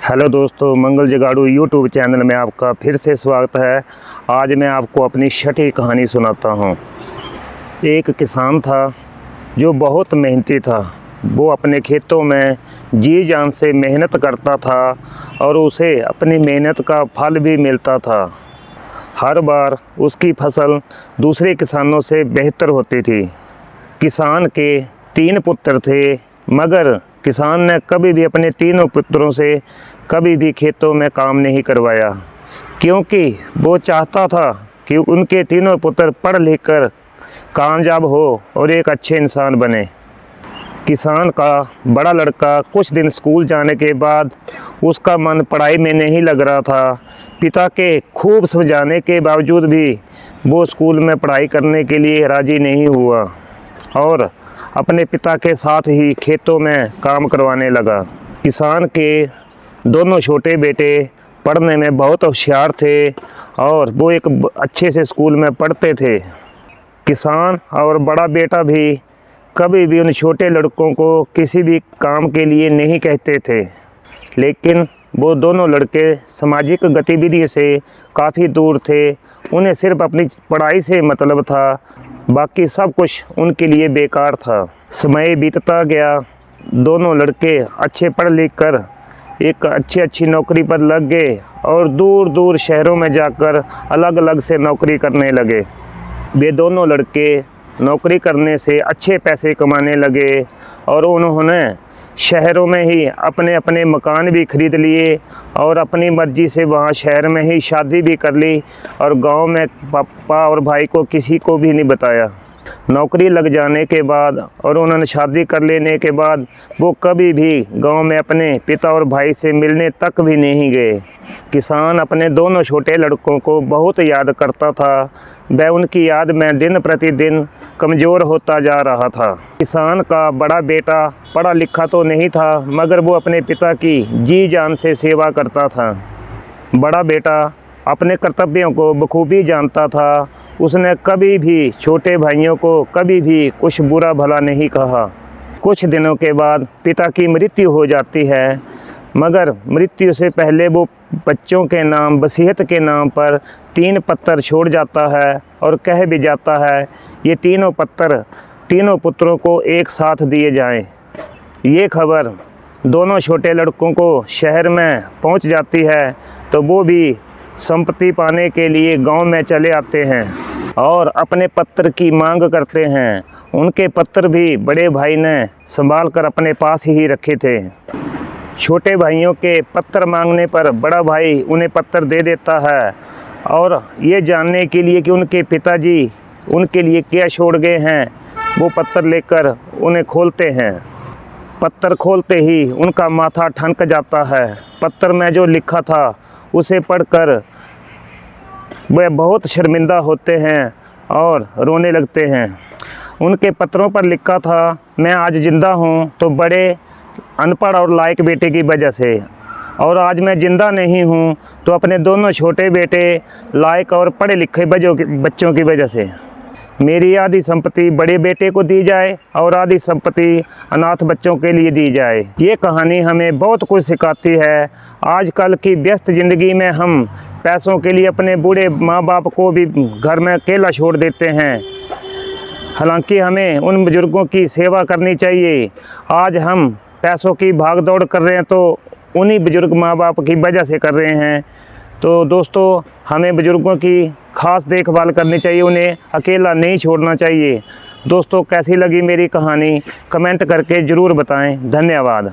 Hello दोस्तों, मंगल जगाड़ू YouTube channel में आपका फिर से स्वागत है। आज मैं आपको अपनी छठी कहानी सुनाता हूँ। एक किसान था जो बहुत मेहनती था। वो अपने खेतों में जी जान से मेहनत करता था और उसे अपनी मेहनत का फल भी मिलता था। हर बार उसकी फसल दूसरे किसानों से बेहतर होती थी। किसान के 3 पुत्र थे, मगर किसान ने कभी भी अपने तीनों पुत्रों से कभी भी खेतों में काम नहीं करवाया, क्योंकि वो चाहता था कि उनके तीनों पुत्र पढ़ लिख कर कामयाब हो और एक अच्छे इंसान बने। किसान का बड़ा लड़का कुछ दिन स्कूल जाने के बाद उसका मन पढ़ाई में नहीं लग रहा था। पिता के खूब समझाने के बावजूद भी वो स्कूल में पढ़ाई करने के लिए राज़ी नहीं हुआ और अपने पिता के साथ ही खेतों में काम करवाने लगा। किसान के दोनों छोटे बेटे पढ़ने में बहुत होशियार थे और वो एक अच्छे से स्कूल में पढ़ते थे। किसान और बड़ा बेटा भी कभी भी उन छोटे लड़कों को किसी भी काम के लिए नहीं कहते थे, लेकिन वो दोनों लड़के सामाजिक गतिविधियों से काफ़ी दूर थे। उन्हें सिर्फ अपनी पढ़ाई से मतलब था, बाकी सब कुछ उनके लिए बेकार था। समय बीतता गया, दोनों लड़के अच्छे पढ़ लिख कर एक अच्छी नौकरी पर लग गए और दूर दूर शहरों में जाकर अलग अलग से नौकरी करने लगे। वे दोनों लड़के नौकरी करने से अच्छे पैसे कमाने लगे और उन्होंने शहरों में ही अपने अपने मकान भी खरीद लिए और अपनी मर्ज़ी से वहाँ शहर में ही शादी भी कर ली और गांव में पापा और भाई को किसी को भी नहीं बताया। नौकरी लग जाने के बाद और उन्होंने शादी कर लेने के बाद वो कभी भी गांव में अपने पिता और भाई से मिलने तक भी नहीं गए। किसान अपने दोनों छोटे लड़कों को बहुत याद करता था। वह उनकी याद में दिन प्रतिदिन कमज़ोर होता जा रहा था। किसान का बड़ा बेटा पढ़ा लिखा तो नहीं था, मगर वो अपने पिता की जी जान से सेवा करता था। बड़ा बेटा अपने कर्तव्यों को बखूबी जानता था। उसने कभी भी छोटे भाइयों को कभी भी कुछ बुरा भला नहीं कहा। कुछ दिनों के बाद पिता की मृत्यु हो जाती है, मगर मृत्यु से पहले वो बच्चों के नाम वसीयत के नाम पर 3 पत्र छोड़ जाता है और कह भी जाता है ये तीनों पत्र तीनों पुत्रों को एक साथ दिए जाएं। ये खबर दोनों छोटे लड़कों को शहर में पहुंच जाती है, तो वो भी संपत्ति पाने के लिए गांव में चले आते हैं और अपने पत्र की मांग करते हैं। उनके पत्र भी बड़े भाई ने संभाल कर अपने पास ही रखे थे। छोटे भाइयों के पत्र मांगने पर बड़ा भाई उन्हें पत्र दे देता है और ये जानने के लिए कि उनके पिताजी उनके लिए क्या छोड़ गए हैं, वो पत्र लेकर उन्हें खोलते हैं। पत्र खोलते ही उनका माथा ठनक जाता है। पत्र में जो लिखा था उसे पढ़कर वे बहुत शर्मिंदा होते हैं और रोने लगते हैं। उनके पत्रों पर लिखा था, मैं आज ज़िंदा हूँ तो बड़े अनपढ़ और लायक बेटे की वजह से, और आज मैं ज़िंदा नहीं हूँ तो अपने दोनों छोटे बेटे लायक और पढ़े लिखे बच्चों की वजह से। मेरी आधी संपत्ति बड़े बेटे को दी जाए और आधी संपत्ति अनाथ बच्चों के लिए दी जाए। ये कहानी हमें बहुत कुछ सिखाती है। आजकल की व्यस्त ज़िंदगी में हम पैसों के लिए अपने बूढ़े माँ बाप को भी घर में अकेला छोड़ देते हैं। हालांकि हमें उन बुज़ुर्गों की सेवा करनी चाहिए। आज हम पैसों की भाग दौड़ कर रहे हैं तो उन्हीं बुज़ुर्ग माँ बाप की वजह से कर रहे हैं। तो दोस्तों, हमें बुज़ुर्गों की ख़ास देखभाल करनी चाहिए, उन्हें अकेला नहीं छोड़ना चाहिए। दोस्तों, कैसी लगी मेरी कहानी कमेंट करके ज़रूर बताएं। धन्यवाद।